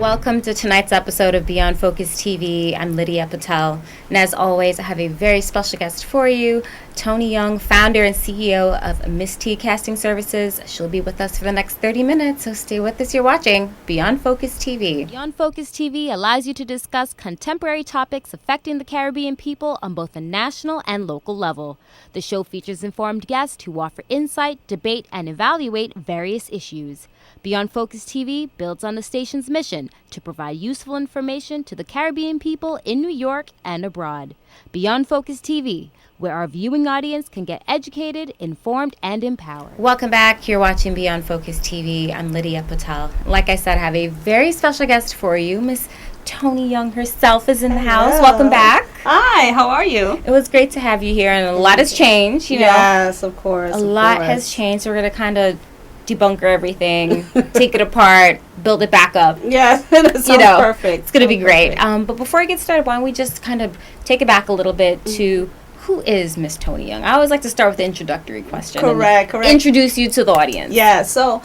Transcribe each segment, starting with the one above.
Welcome to tonight's episode of Beyond Focus TV. I'm Lydia Patel, and as always, I have a very special guest for you, Tonni Young, founder and CEO of Miss T Casting Services. She'll be with us for the next 30 minutes, so stay with us. You're watching Beyond Focus TV. Beyond Focus TV allows you to discuss contemporary topics affecting the Caribbean people on both a national and local level. The show features informed guests who offer insight, debate, and evaluate various issues. Beyond Focus TV builds on the station's mission to provide useful information to the Caribbean people in New York and abroad. Beyond Focus TV, where our viewing audience can get educated, informed, and empowered. Welcome back. You're watching Beyond Focus TV. I'm Lydia Patel. Like I said, I have a very special guest for you. Miss Tonni Young herself is in the house. Welcome back. Hi, how are you? It was great to have you here, and a lot has changed, you know. Yes, of course. A lot has changed, so we're going to kind of debunker everything, take it apart, build it back up. Yes, that sounds perfect. It's going to be great. But before I get started, why don't we just kind of take it back a little bit to who is Miss Tonni Young? I always like to start with the introductory question. Correct. Introduce you to the audience. Yeah, so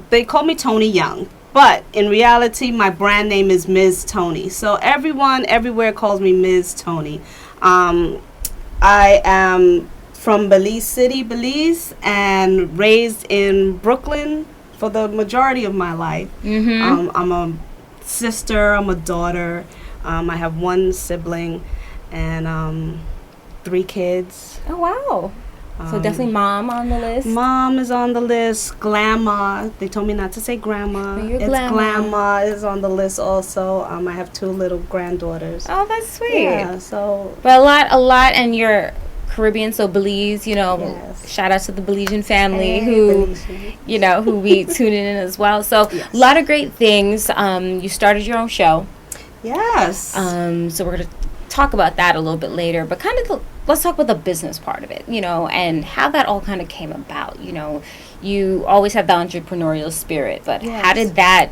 they call me Tonni Young, but in reality, my brand name is Ms. Tonni. So everyone everywhere calls me Ms. Tonni. I am from Belize City, Belize, and raised in Brooklyn for the majority of my life. Mm-hmm. I'm a sister, I'm a daughter. I have one sibling and 3 kids. Oh, wow. So definitely mom on the list. Mom is on the list. Grandma. They told me not to say grandma. No, Grandma is on the list also. I have 2 little granddaughters. Oh, that's sweet. Yeah, so. But a lot, and you're Caribbean, so Belize, you know, yes. Shout out to the Belizean family Belizean. who we tune in as well. So yes. A lot of great things. You started your own show. Yes. So we're going to talk about that a little bit later, but kind of let's talk about the business part of it, you know, and how that all kind of came about. You know, you always have the entrepreneurial spirit, but yes. How did that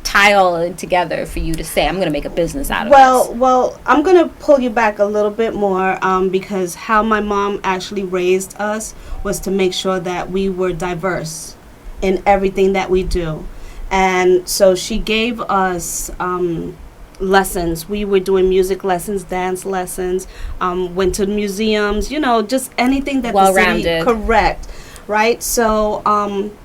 tie all in together for you to say, I'm going to make a business out of this? Well, I'm going to pull you back a little bit more because how my mom actually raised us was to make sure that we were diverse in everything that we do. And so she gave us lessons. We were doing music lessons, dance lessons, went to museums, you know, just anything that well-rounded. The city, correct, right? So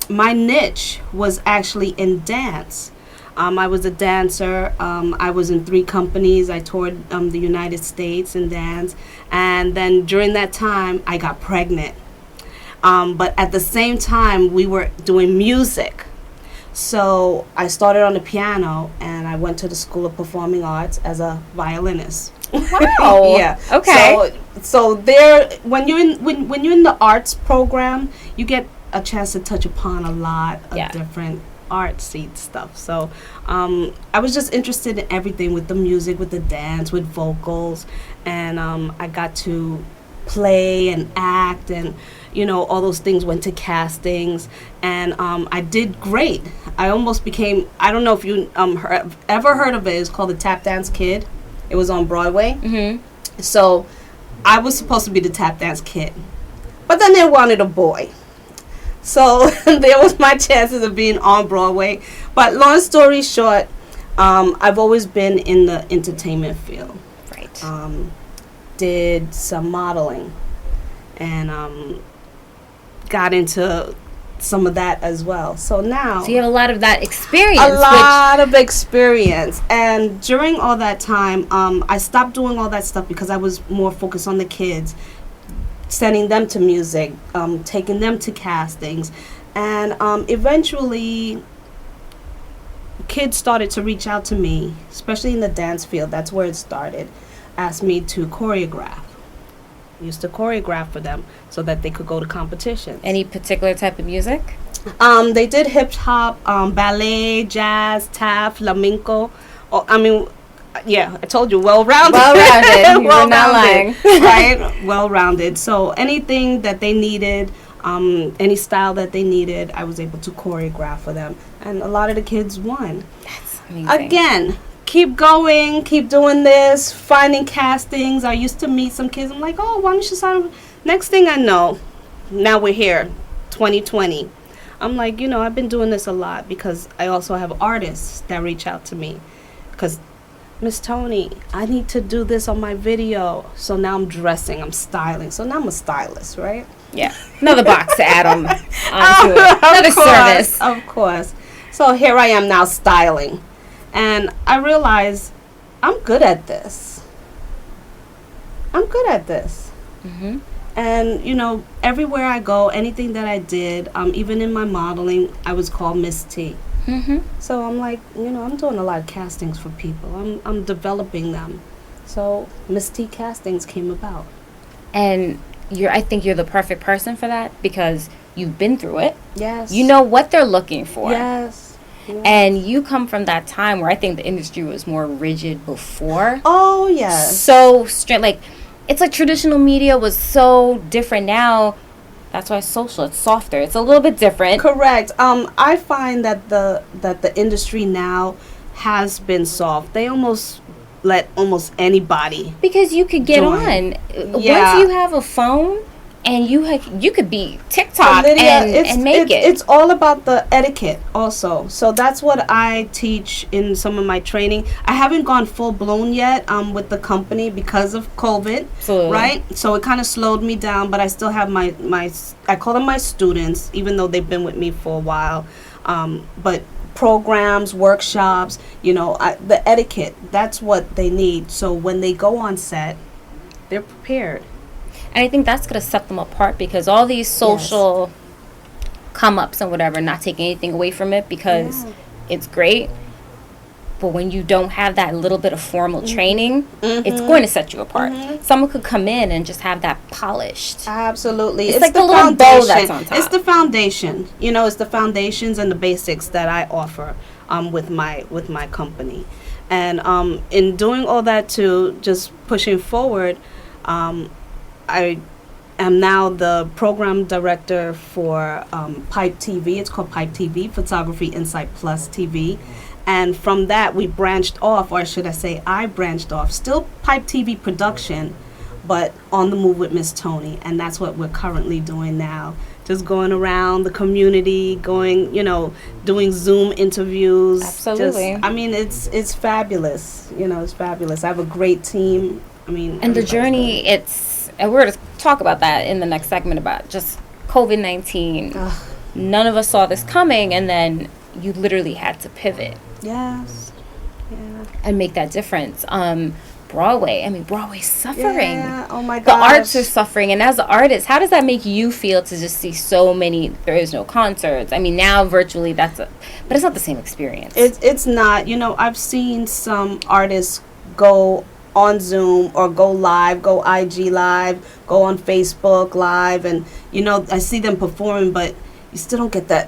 my niche was actually in dance. I was a dancer. I was in 3 companies. I toured the United States in dance. And then during that time, I got pregnant. But at the same time, we were doing music. So I started on the piano, and I went to the School of Performing Arts as a violinist. Wow. Yeah. Okay. So there, when you're in the arts program, you get a chance to touch upon a lot of different artsy stuff. So I was just interested in everything with the music, with the dance, with vocals, and I got to play and act, and you know, all those things. Went to castings, and I did great. I almost became, I don't know if you ever heard of it. It's called the Tap Dance Kid. It was on Broadway. Mm-hmm. So I was supposed to be the tap dance kid, but then they wanted a boy. So there was my chances of being on Broadway. But long story short, I've always been in the entertainment field. Right. Did some modeling and got into some of that as well. So now... So you have a lot of that experience. A lot of experience. And during all that time, I stopped doing all that stuff because I was more focused on the kids, sending them to music, taking them to castings. And eventually, kids started to reach out to me, especially in the dance field. That's where it started. Asked me to choreograph. Used to choreograph for them so that they could go to competitions. Any particular type of music? They did hip hop, ballet, jazz, tap, flamenco. I told you, well-rounded. Well-rounded. You were not lying. Right? Well-rounded. So anything that they needed, any style that they needed, I was able to choreograph for them. And a lot of the kids won. That's amazing. Again, keep going, keep doing this, finding castings. I used to meet some kids. I'm like, oh, why don't you sign up? Next thing I know, now we're here, 2020. I'm like, I've been doing this a lot because I also have artists that reach out to me because Miss Toni, I need to do this on my video. So now I'm dressing, I'm styling. So now I'm a stylist, right? Yeah. Another box to add onto it. Another service. Of course. So here I am now styling. And I realize I'm good at this. Mm-hmm. And, everywhere I go, anything that I did, even in my modeling, I was called Miss T. Mm-hmm. So I'm like, I'm doing a lot of castings for people. I'm developing them. So Miss T castings came about. And I think you're the perfect person for that because you've been through it. Yes. You know what they're looking for. Yes. And you come from that time where I think the industry was more rigid before. Oh, yes. So straight, like, it's like traditional media was so different now. That's why it's social. It's softer. It's a little bit different. Correct. I find that the industry now has been soft. They almost let almost anybody because you could get join. On. Once you have a phone and you could be TikTok Lydia, and make it. It's all about the etiquette also. So that's what I teach in some of my training. I haven't gone full blown yet with the company because of COVID, right? So it kind of slowed me down, but I still have my I call them my students, even though they've been with me for a while. But programs, workshops, the etiquette, that's what they need. So when they go on set, they're prepared. And I think that's going to set them apart because all these social come-ups and whatever, not taking anything away from it because it's great. But when you don't have that little bit of formal training, it's going to set you apart. Someone could come in and just have that polished. Absolutely. It's like the little bow that's on top. It's the foundation. It's the foundations and the basics that I offer with my company. And in doing all that too, just pushing forward, I am now the program director for Pipe TV. It's called Pipe TV, Photography Insight Plus TV. And from that, we branched off, or should I say I branched off. Still Pipe TV production, but on the move with Miss Toni. And that's what we're currently doing now. Just going around the community, doing Zoom interviews. Absolutely. It's fabulous. It's fabulous. I have a great team. And the journey, and we're going to talk about that in the next segment about just COVID-19. None of us saw this coming, and then you literally had to pivot. Yes. Yeah. And make that difference. Broadway's suffering. Yeah. Oh my gosh. The arts are suffering, and as an artist, how does that make you feel to just see so many? There is no concerts. Now virtually but it's not the same experience. It's not. I've seen some artists go on Zoom or go live, go IG live, go on Facebook live, and I see them performing, but you still don't get that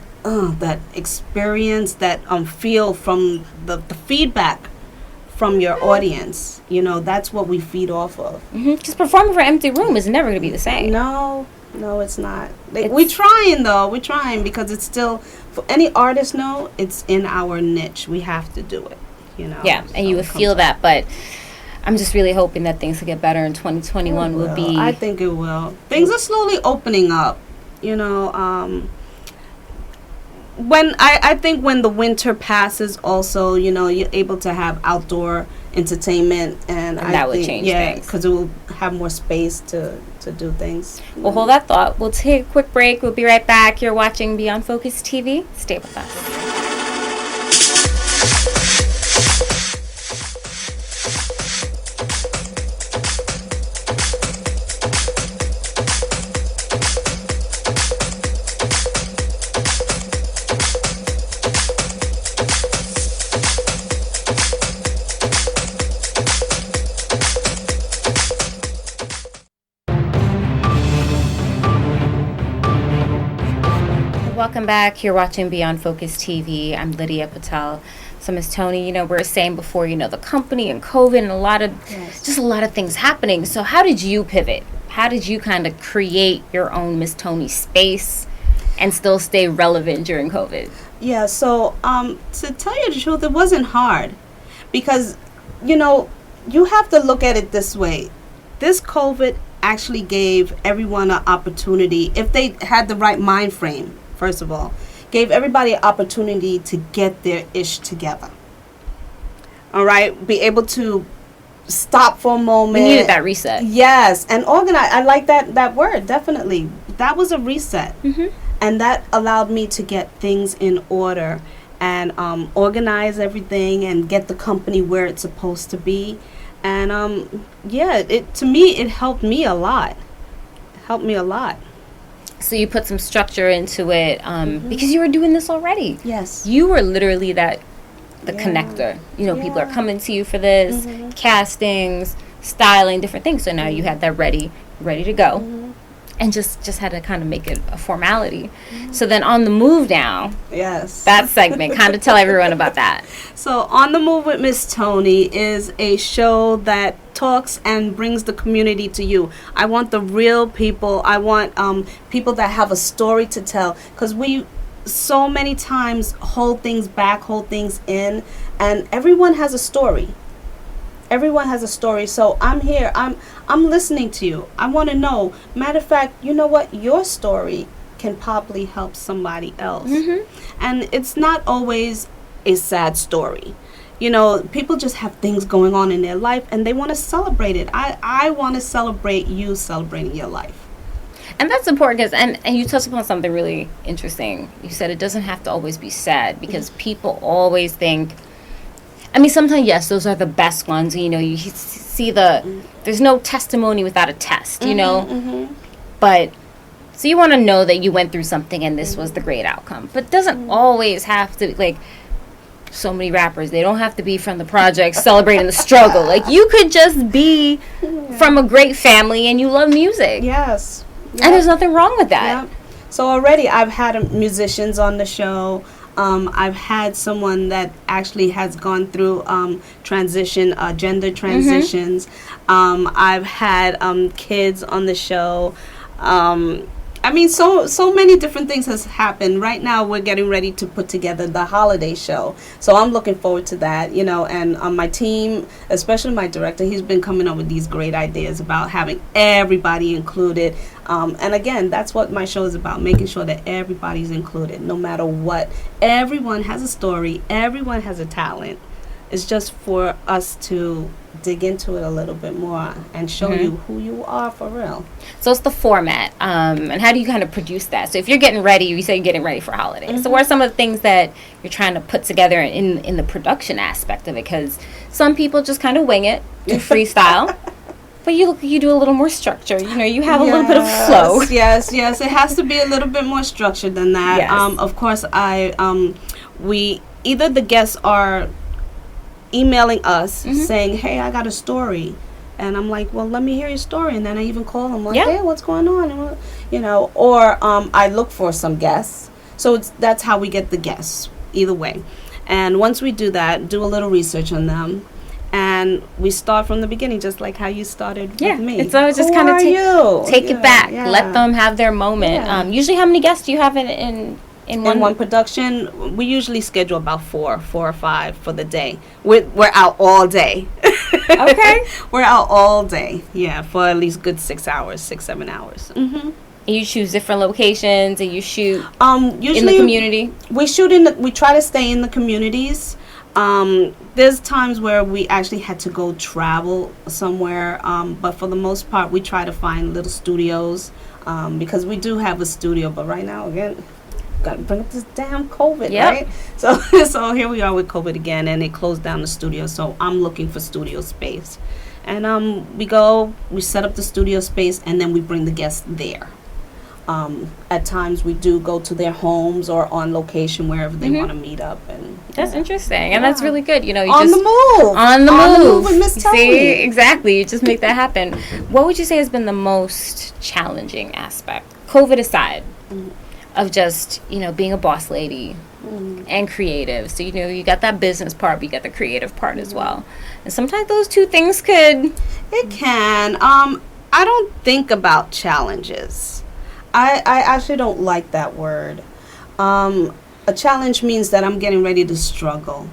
experience, that feel from the feedback from your audience. That's what we feed off of. Because performing for an empty room is never going to be the same. No, it's not. We're trying because it's still, for any artist, it's in our niche. We have to do it, Yeah, and you would feel that, but I'm just really hoping that things will get better in 2021. Will be. I think it will. Things are slowly opening up. When I think when the winter passes, also, you're able to have outdoor entertainment, and that would change things. Because it will have more space to do things. Well, hold that thought. We'll take a quick break. We'll be right back. You're watching Beyond Focus TV. Stay with us. Welcome back. You're watching Beyond Focus TV. I'm Lydia Patel. So, Ms. Toni, we were saying before, the company and COVID and a lot of things happening. So how did you pivot? How did you kind of create your own Ms. Toni space and still stay relevant during COVID? Yeah, so to tell you the truth, it wasn't hard because, you have to look at it this way. This COVID actually gave everyone an opportunity, if they had the right mind frame, first of all, gave everybody an opportunity to get their ish together. All right, be able to stop for a moment. We needed that reset. Yes, and organize. I like that word, definitely. That was a reset. And that allowed me to get things in order and organize everything and get the company where it's supposed to be. And to me, it helped me a lot. So you put some structure into it because you were doing this already. Yes. You were literally the connector. People are coming to you for this, castings, styling, different things. So now you had that ready to go. And just had to kind of make it a formality. So then On the Move now. Yes. That segment, kind of tell everyone about that. So On the Move with Miss Tonni is a show that talks and brings the community to you. I want the real people. I want people that have a story to tell. Because we so many times hold things back, hold things in. And everyone has a story. Everyone has a story. So I'm here. I'm listening to you. I want to know. Matter of fact, you know what? Your story can probably help somebody else. And it's not always a sad story. People just have things going on in their life and they want to celebrate it. I want to celebrate you celebrating your life. And that's important because, and you touched upon something really interesting. You said it doesn't have to always be sad because people always think, sometimes, yes, those are the best ones. You see there's no testimony without a test, But, so you want to know that you went through something and this was the great outcome. But it doesn't always have to, so many rappers, they don't have to be from the project celebrating the struggle. You could just be from a great family and you love music. Yes. And there's nothing wrong with that. Yep. So already I've had musicians on the show. I've had someone that actually has gone through gender transitions. I've had kids on the show. So many different things has happened. Right now we're getting ready to put together the holiday show. So I'm looking forward to that, and my team, especially my director, he's been coming up with these great ideas about having everybody included. And again, that's what my show is about, making sure that everybody's included, no matter what. Everyone has a story. Everyone has a talent. It's just for us to dig into it a little bit more and show you who you are for real. So it's the format. And how do you kind of produce that? So if you're getting ready, you say you're getting ready for holidays. So what are some of the things that you're trying to put together in the production aspect of it? Because some people just kind of wing it, do freestyle. But you do a little more structure. You have a little bit of flow. Yes. It has to be a little bit more structured than that. Yes. Of course, we either the guests are emailing us saying, "Hey, I got a story," and I'm like, "Well, let me hear your story." And then I even call them like, "Hey, what's going on?" And, or I look for some guests. So that's how we get the guests. Either way, and once we do that, do a little research on them. And we start from the beginning, just like how you started with me. It's always just kind of take it back. Let them have their moment. Usually, how many guests do you have in one production? We usually schedule about four or five for the day. We're out all day. Okay. We're out all day. Yeah, for at least good 6-7 hours. And you choose different locations, and you shoot usually in the community. We we try to stay in the communities. There's times where we actually had to go travel somewhere, but for the most part, we try to find little studios because we do have a studio. But right now, again, got to bring up this damn COVID, right? So here we are with COVID again, and they closed down the studio. So I'm looking for studio space, and we set up the studio space, and then we bring the guests there. At times we do go to their homes or on location wherever they want to meet up, and that's interesting, and that's really good. You on just on the move with Miss Tonni. See, exactly. You just make that happen. What would you say has been the most challenging aspect, COVID aside, of just being a boss lady and creative? So you got that business part, but you got the creative part as well, and sometimes those two things could. It can. I don't think about challenges. I actually don't like that word. A challenge means that I'm getting ready to struggle.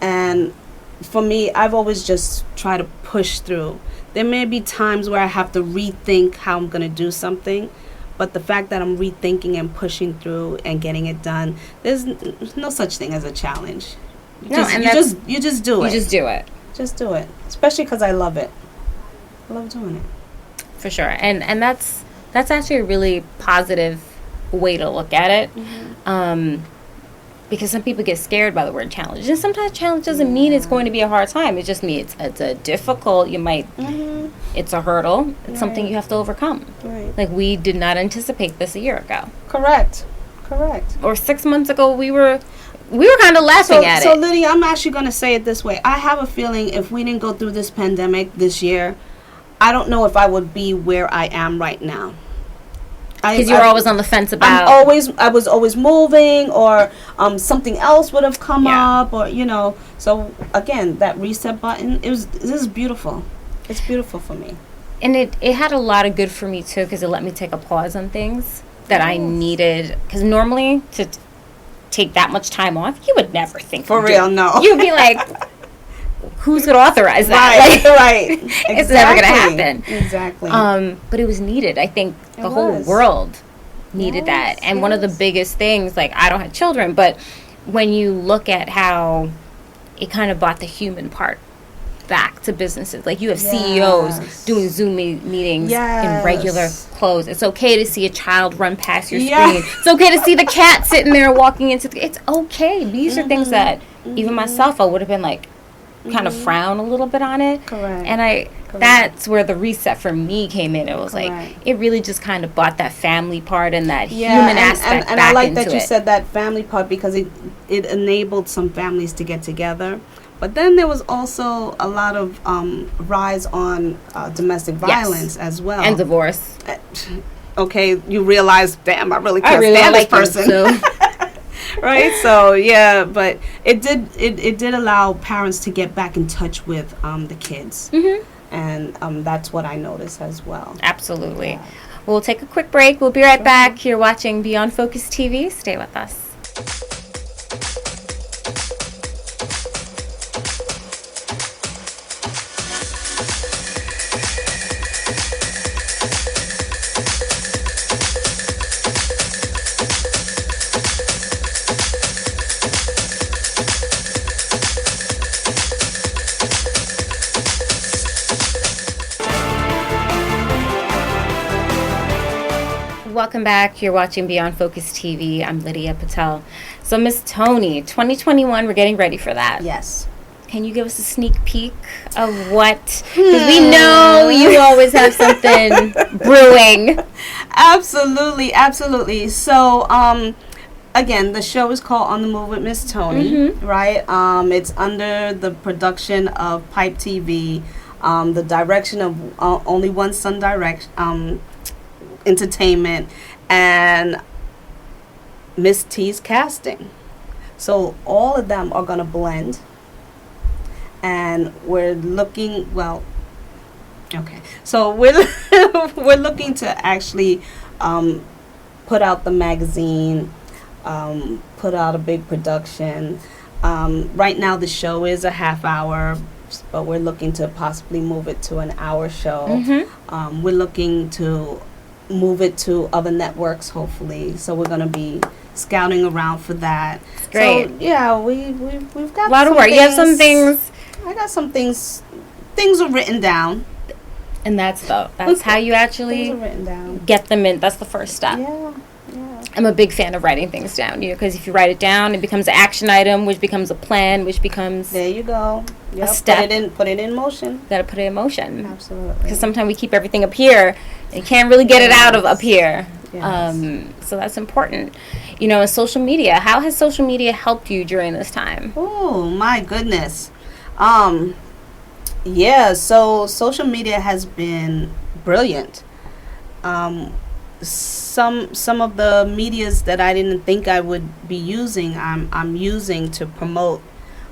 And for me, I've always just tried to push through. There may be times where I have to rethink how I'm going to do something, But the fact that I'm rethinking and pushing through and getting it done, there's no such thing as a challenge. You just do it. You just do it. Just do it. Especially because I love it. I love doing it. For sure. And that's actually a really positive way to look at it. Mm-hmm. Because some people get scared by the word challenge. And sometimes challenge doesn't mean it's going to be a hard time. It just means it's a difficult, it's a hurdle. It's something you have to overcome. Right. Like, we did not anticipate this a year ago. Correct. Or 6 months ago, we were kind of laughing at it. So, Lydia, I'm actually going to say it this way. I have a feeling if we didn't go through this pandemic this year, I don't know if I would be where I am right now. Because you were always on the fence about... I was always moving, or something else would have come up, or, So, again, that reset button, this is beautiful. It's beautiful for me. And it had a lot of good for me, too, because it let me take a pause on things that I needed. Because normally, to take that much time off, you would never think... For real, no. You'd be like... Who's going to authorize that? Right. Exactly. It's never going to happen. Exactly. But it was needed. I think the whole world needed that. And one of the biggest things, like, I don't have children, but when you look at how it kind of brought the human part back to businesses. Like, you have CEOs doing Zoom meetings in regular clothes. It's okay to see a child run past your screen. It's okay to see the cat sitting there walking into it's okay. These are things that even myself, I would have been like, kind of frown a little bit on it. Correct. And that's where the reset for me came in. It was like, it really just kind of brought that family part and that human aspect and back I like into that you said that family part, because it enabled some families to get together. But then there was also a lot of rise on domestic violence as well. And divorce. Okay, you realize, damn, I really can't stand this person. Right, so but it did allow parents to get back in touch with the kids, and that's what I noticed as well. Absolutely. Yeah. We'll take a quick break. We'll be right back. You're watching Beyond Focus TV. Stay with us. Welcome back. You're watching Beyond Focus TV. I'm Lydia Patel. So, Miss Tonni, 2021, we're getting ready for that. Yes. Can you give us a sneak peek of what? Because we know you always have something brewing. Absolutely. So, again, the show is called On the Move with Miss Tonni, right? It's under the production of Pipe TV, the direction of Only One Son Entertainment, and Miss T's casting. So all of them are going to blend, and we're looking, so we're looking to actually put out the magazine, put out a big production. Right now the show is a half hour, but we're looking to possibly move it to an hour show. We're looking to move it to other networks, hopefully. So we're going to be scouting around for that. Great. So, we've got a lot of work. You have some things. I got some things. Things are written down. And that's how you actually get them in. That's the first step. Yeah. I'm a big fan of writing things down, because if you write it down, it becomes an action item, which becomes a plan, which becomes there you go. A step. Put it in motion. Got to put it in motion. Absolutely. Because sometimes we keep everything up here and can't really get it out of up here. Yes. So that's important. In social media, how has social media helped you during this time? Oh my goodness. So social media has been brilliant. Some of the medias that I didn't think I would be using, I'm using to promote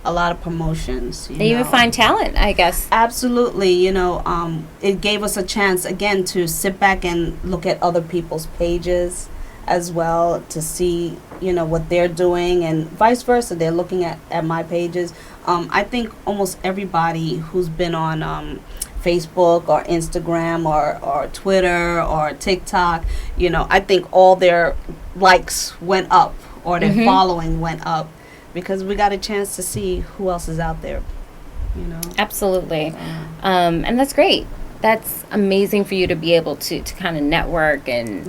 a lot of promotions. You even find talent, I guess. Absolutely. It gave us a chance again to sit back and look at other people's pages as well, to see what they're doing, and vice versa. They're looking at my pages. I think almost everybody who's been on Facebook or Instagram or Twitter or TikTok, I think all their likes went up or their following went up because we got a chance to see who else is out there, Absolutely. And that's great. That's amazing for you to be able to kind of network and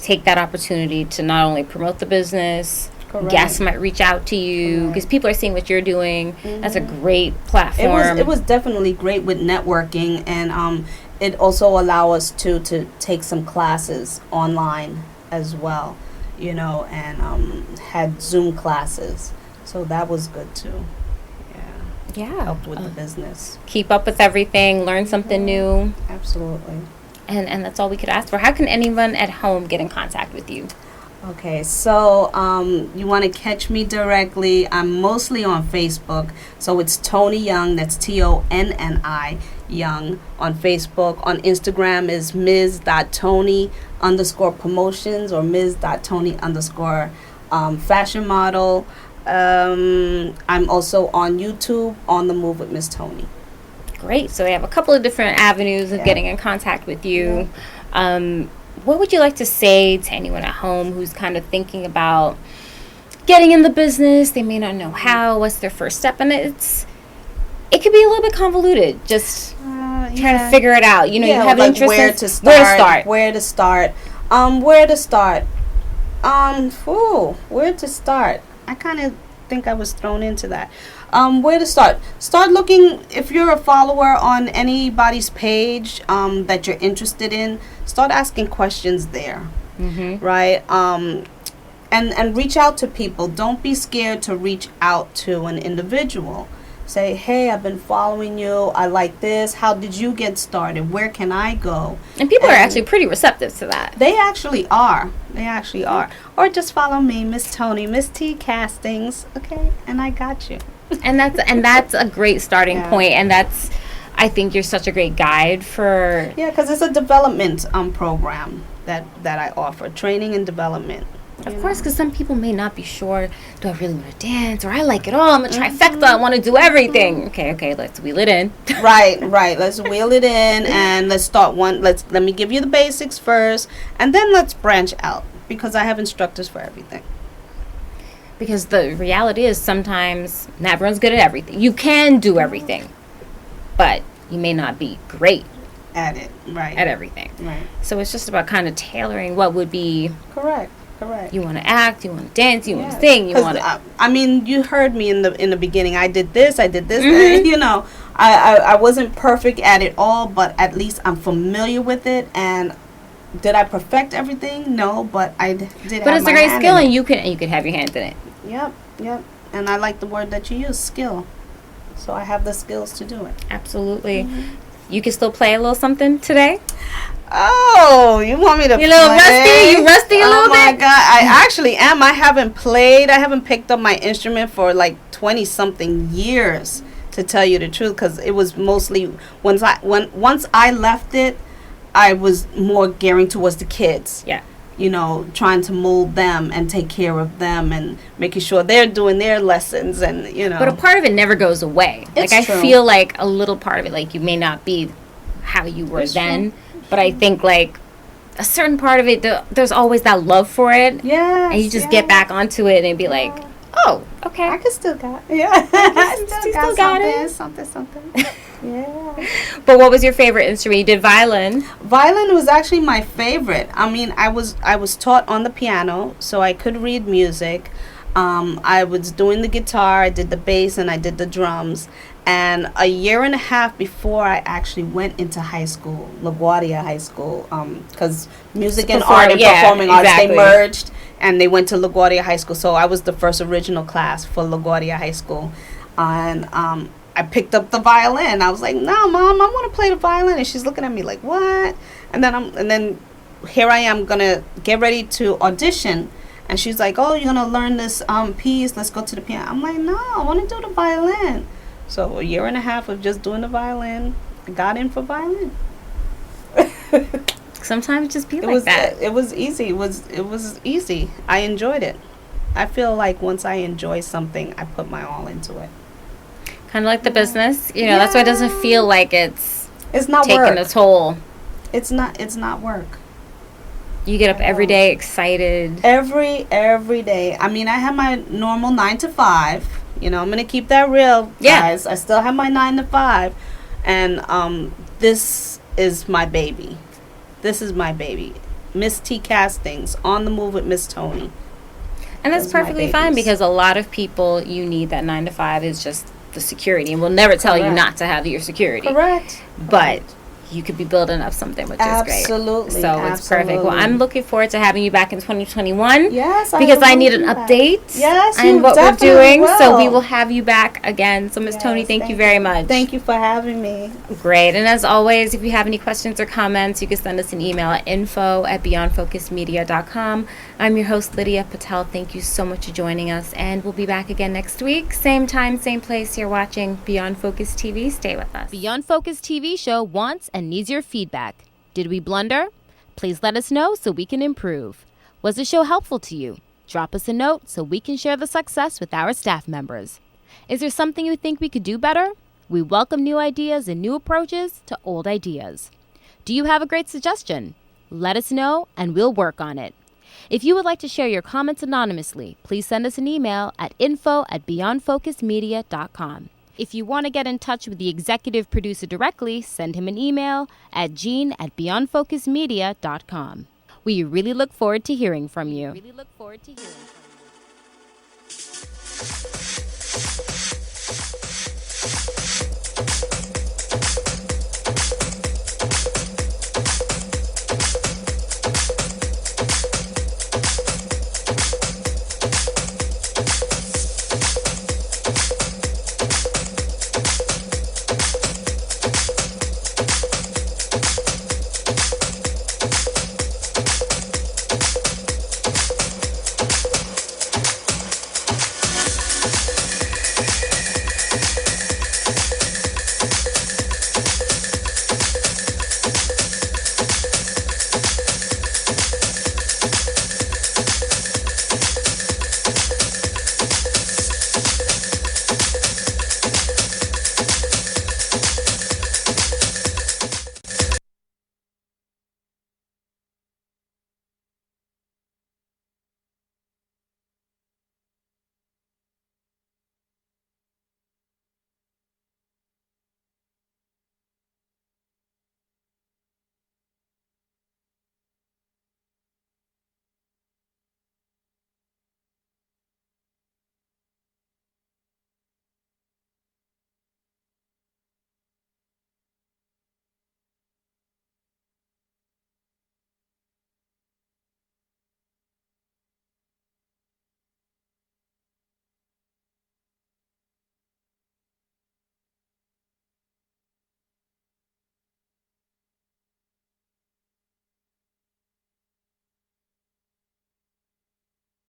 take that opportunity to not only promote the business. Correct. Guests might reach out to you because people are seeing what you're doing. That's a great platform. It was definitely great with networking, and it also allow us to take some classes online as well, and had Zoom classes, so that was good too. Yeah, helped with the business. Keep up with everything, learn something new. Absolutely. And that's all we could ask for. How can anyone at home get in contact with you? Okay, so you want to catch me directly. I'm mostly on Facebook. So it's Tonni Young. That's Tonni Young on Facebook. On Instagram is ms.tonni_promotions or ms.tonni_fashion model. I'm also on YouTube on The Move with Miss Tonni. Great. So we have a couple of different avenues of getting in contact with you. What would you like to say to anyone at home who's kind of thinking about getting in the business? They may not know how. What's their first step? And it could be a little bit convoluted. Just trying to figure it out. You have an interest where in to start. Where to start? I kind of think I was thrown into that. Where to start? Start looking. If you're a follower on anybody's page that you're interested in, start asking questions there, right? And reach out to people. Don't be scared to reach out to an individual. Say, hey, I've been following you. I like this. How did you get started? Where can I go? And people are actually pretty receptive to that. They actually are. Or just follow me, Miss Tonni, Miss T Castings. Okay, and I got you. And that's a great starting point. And I think you're such a great guide for. Yeah, because it's a development program that I offer, training and development. Of course, because some people may not be sure, do I really want to dance? Or I like it all. I'm a trifecta. I want to do everything. Okay, let's wheel it in. Right. Let's wheel it in and let's start let me give you the basics first and then let's branch out because I have instructors for everything. Because the reality is sometimes not everyone's good at everything. You can do everything, but you may not be great at it. Right. At everything. Right. So it's just about kind of tailoring what would be correct. You want to act, you want to dance, you want to sing, you want to. I mean, you heard me in the beginning. I did this. And, I wasn't perfect at it all, but at least I'm familiar with it. And did I perfect everything? No, but I did. But it's a great skill, and you can have your hands in it. Yep. And I like the word that you use, skill. So I have the skills to do it. Absolutely. You can still play a little something today. Oh, you want me to play? You rusty a little bit? Oh my God, I actually am. I haven't picked up my instrument for like 20 something years, to tell you the truth, because it was mostly once I left it, I was more gearing towards the kids. Yeah. Trying to mold them and take care of them and making sure they're doing their lessons and But a part of it never goes away. It's I true. feel like a little part of it, like you may not be how you were then. True. But I think, like, a certain part of it, there's always that love for it. Yeah. And you just get back onto it and be like, oh, okay. I can still got it. Yeah. I still got it. Something. Yeah. But what was your favorite instrument? You did violin. Violin was actually my favorite. I mean, I was taught on the piano, so I could read music. I was doing the guitar, I did the bass, and I did the drums. And a year and a half before I actually went into high school, LaGuardia High School, because music and art and performing arts, they merged, and they went to LaGuardia High School. So I was the first original class for LaGuardia High School. And I picked up the violin. I was like, no, Mom, I want to play the violin. And she's looking at me like, what? And then here I am going to get ready to audition. And she's like, oh, you're going to learn this piece. Let's go to the piano. I'm like, no, I want to do the violin. So a year and a half of just doing the violin, I got in for violin. Sometimes just be like that. It was easy. It was easy. I enjoyed it. I feel like once I enjoy something, I put my all into it. Kind of like the business. That's why it doesn't feel like it's It's not taking work. a toll. It's not work. You get up every day excited. Every day. I mean, I have my normal 9 to 5. You know, I'm gonna keep that real, guys. I still have my 9 to 5, and this is my baby. This is my baby. Miss T Castings, on the move with Miss Tonni. And that's perfectly fine, because a lot of people, you need that 9 to 5 is just the security, and we'll never tell you not to have your security. Correct. But you could be building up something, which is great. Absolutely. So it's perfect. Well, I'm looking forward to having you back in 2021. Yes, because I need an update. Yes, and what we're doing. will. So we will have you back again. So Miss Tonni, thank you very much. Thank you for having me. Great. And as always, if you have any questions or comments, you can send us an email at info@beyondfocusmedia.com. I'm your host, Lydia Patel. Thank you so much for joining us, and we'll be back again next week. Same time, same place. You're watching Beyond Focus TV. Stay with us. Beyond Focus TV show wants and needs your feedback. Did we blunder? Please let us know so we can improve. Was the show helpful to you? Drop us a note so we can share the success with our staff members. Is there something you think we could do better? We welcome new ideas and new approaches to old ideas. Do you have a great suggestion? Let us know and we'll work on it. If you would like to share your comments anonymously, please send us an email at info@beyondfocusmedia.com. If you want to get in touch with the executive producer directly, send him an email at gene@beyondfocusmedia.com. We really look forward to hearing from you.